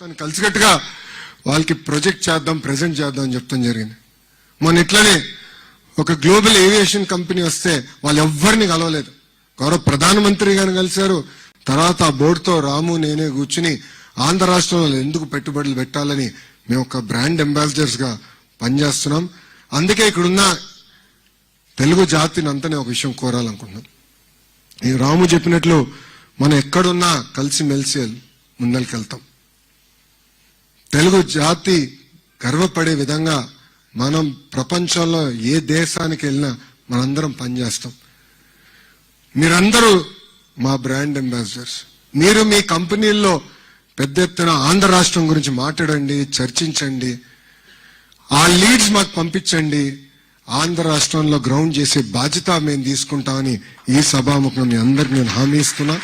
కలిసికట్టుగా వాళ్ళకి ప్రొజెక్ట్ చేద్దాం, ప్రెజెంట్ చేద్దాం అని చెప్తాం జరిగింది. మొన్న ఇట్లనే ఒక గ్లోబల్ ఏవియేషన్ కంపెనీ వస్తే వాళ్ళు ఎవ్వరిని కలవలేదు. గౌరవ ప్రధానమంత్రి గారిని కలిశారు. తర్వాత ఆ బోర్డుతో రాము నేనే కూర్చుని ఆంధ్ర రాష్ట్రంలో ఎందుకు పెట్టుబడులు పెట్టాలని మేము ఒక బ్రాండ్ అంబాసిడర్స్ గా పనిచేస్తున్నాం. అందుకే ఇక్కడున్న తెలుగు జాతిని అంతా ఒక విషయం కోరాలనుకుంటున్నాం. ఈ రాము చెప్పినట్లు మనం ఎక్కడున్నా కలిసిమెలిసి ముందరికెళ్తాం. తెలుగు జాతి గర్వపడే విధంగా మనం ప్రపంచంలో ఏ దేశానికి వెళ్ళినా మనందరం పనిచేస్తాం. మీరందరూ మా బ్రాండ్ అంబాసిడర్స్. మీరు మీ కంపెనీల్లో పెద్ద ఎత్తున ఆంధ్ర రాష్ట్రం గురించి మాట్లాడండి, చర్చించండి. ఆ లీడ్స్ మాకు పంపించండి. ఆంధ్ర రాష్ట్రంలో గ్రౌండ్ చేసే బాధ్యత మేము తీసుకుంటామని ఈ సభాముఖం మీ అందరికి నేను హామీ ఇస్తున్నా.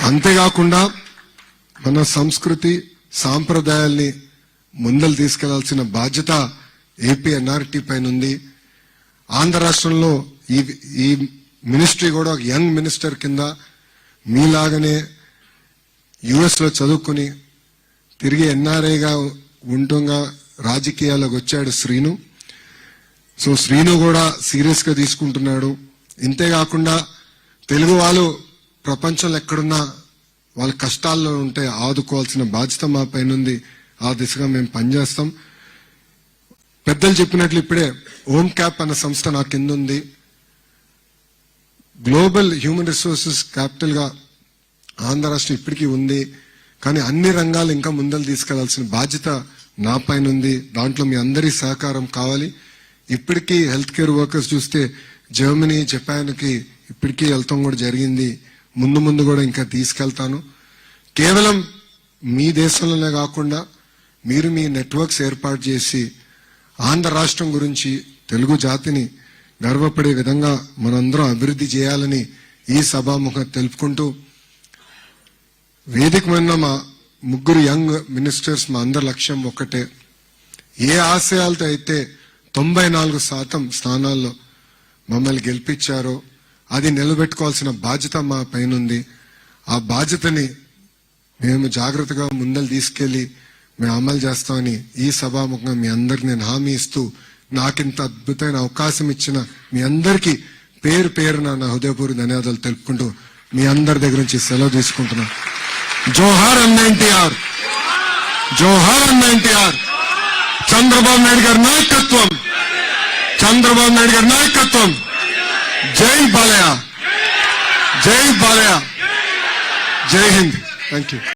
అంతేకాకుండా మన సంస్కృతి సాంప్రదాయాల్ని ముందలు తీసుకెళ్లాల్సిన బాధ్యత ఏపీ ఎన్ఆర్టీ పైన ఉంది. ఆంధ్ర రాష్ట్రంలో ఈ మినిస్ట్రీ కూడా ఒక యంగ్ మినిస్టర్ కింద మీలాగనే యుఎస్ లో చదువుకుని తిరిగి ఎన్ఆర్ఐగా ఉంటుంగా రాజకీయాల్లోకి వచ్చాడు శ్రీను. సో శ్రీను కూడా సీరియస్ గా తీసుకుంటున్నాడు. ఇంతేకాకుండా తెలుగు వాళ్ళు ప్రపంచంలో ఎక్కడున్నా వాళ్ళ కష్టాల్లో ఉంటే ఆదుకోవాల్సిన బాధ్యత మా పైన ఉంది. ఆ దిశగా మేము పనిచేస్తాం. పెద్దలు చెప్పినట్లు ఇప్పుడే ఓమ్ క్యాప్ అన్న సంస్థ నా కింద ఉంది. గ్లోబల్ హ్యూమన్ రిసోర్సెస్ క్యాపిటల్ గా ఆంధ్ర రాష్ట్రం ఇప్పటికీ ఉంది. కానీ అన్ని రంగాలు ఇంకా ముందలు తీసుకెళ్లాల్సిన బాధ్యత నా పైన ఉంది. దాంట్లో మీ అందరి సహకారం కావాలి. ఇప్పటికీ హెల్త్ కేర్ వర్కర్స్ చూస్తే జర్మనీ, జపాన్కి ఇప్పటికీ వెళ్తాం కూడా జరిగింది. ముందు ముందు కూడా ఇంకా తీసుకెళ్తాను. కేవలం మీ దేశంలోనే కాకుండా మీరు మీ నెట్వర్క్స్ ఏర్పాటు చేసి ఆంధ్ర రాష్ట్రం గురించి తెలుగు జాతిని గర్వపడే విధంగా మనందరం అభివృద్ధి చేయాలని ఈ సభాముఖం తెలుపుకుంటూ, వేదిక మీద మా ముగ్గురు యంగ్ మినిస్టర్స్ మా అందరి లక్ష్యం ఒక్కటే. ఏ ఆశయాలతో అయితే 94% స్థానాల్లో మమ్మల్ని గెలిపించారో అది నిలబెట్టుకోవాల్సిన బాధ్యత మా పైన ఉంది. ఆ బాధ్యతని మేము జాగ్రత్తగా ముందలు తీసుకెళ్లి మేము అమలు చేస్తామని ఈ సభాముఖంగా మీ అందరికి నేను హామీ ఇస్తూ, నాకింత అద్భుతమైన అవకాశం ఇచ్చిన మీ అందరికీ పేరు పేరున నా హృదయపూర్వక ధన్యవాదాలు తెలుపుకుంటూ మీ అందరి దగ్గర నుంచి సెలవు తీసుకుంటున్నాను. జోహార్ అన్న ఎన్టీఆర్, జోహార్ అన్న ఎన్టీఆర్. చంద్రబాబు నాయుడు గారి నాయకత్వం, చంద్రబాబు నాయుడు గారి నాయకత్వం. జై బాలయ్య, జై బాలయ్య, జై హింద్. Thank you.